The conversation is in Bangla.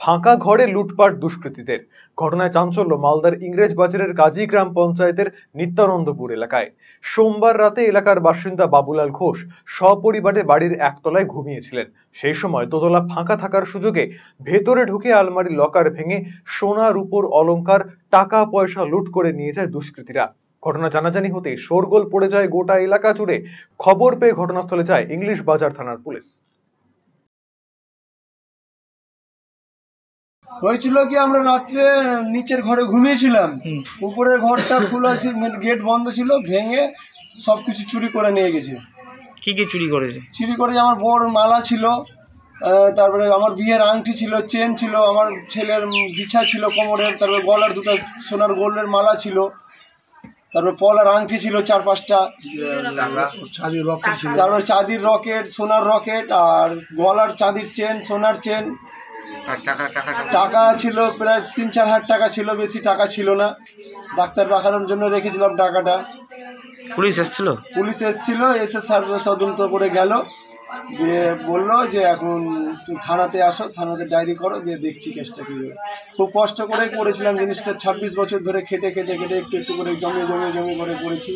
ফাঁকা ঘরে লুটপাট দুষ্কৃতীদের। ঘটনায় চাঞ্চল্য মালদার ইংরেজ বাজারের কাজী গ্রাম পঞ্চায়েতের নিত্যানন্দপুর এলাকায়। সোমবার রাতে এলাকার বাসিন্দা বাবুলাল ঘোষ সপরিবারে বাড়ির একতলায় ঘুমিয়েছিলেন। সেই সময় দোতলা ফাঁকা থাকার সুযোগে ভেতরে ঢুকে আলমারির লকার ভেঙে সোনা রূপোর অলংকার, টাকা পয়সা লুট করে নিয়ে যায় দুষ্কৃতীরা। ঘটনা জানাজানি হতে শোরগোল পড়ে যায় গোটা এলাকা জুড়ে। খবর পেয়ে ঘটনাস্থলে যায় ইংলিশ বাজার থানার পুলিশ। হয়েছিল কি, আমরা রাত্রে নিচের ঘরে ঘুমিয়েছিলাম, উপরের ঘরটা খোলা ছিল, গেট বন্ধ ছিল, ভেঙে সবকিছু চুরি করে নিয়ে গেছে। কি কি চুরি করেছে? চুরি করেছে আমার বউর মালা ছিল, তারপরে আমার বিয়ের আংটি ছিল, চেন ছিল, আমার ছেলের বিছা ছিল কোমরের, তারপরে গলার দুটো সোনার গোল্ডের মালা ছিল, তারপরে পলার আংটি ছিল 4-5টা, তারপরে চাঁদির রকেট, সোনার রকেট, আর গলার চাঁদির চেন, সোনার চেন। টাকা ছিল প্রায় 3-4 হাজার টাকা ছিল, বেশি টাকা ছিল না। ডাক্তার দেখানোর জন্য রেখেছিলাম টাকাটা। পুলিশ এসেছিল? পুলিশ এসেছিল, এসে স্যার তদন্ত করে গেল, দিয়ে বললো যে এখন তুমি থানাতে আসো, থানাতে ডায়েরি করো, দিয়ে দেখছি কেসটা কী। খুব কষ্ট করে করেছিলাম জিনিসটা, 26 বছর ধরে খেটে খেটে খেটে একটু একটু করে জমিয়ে করে করেছি।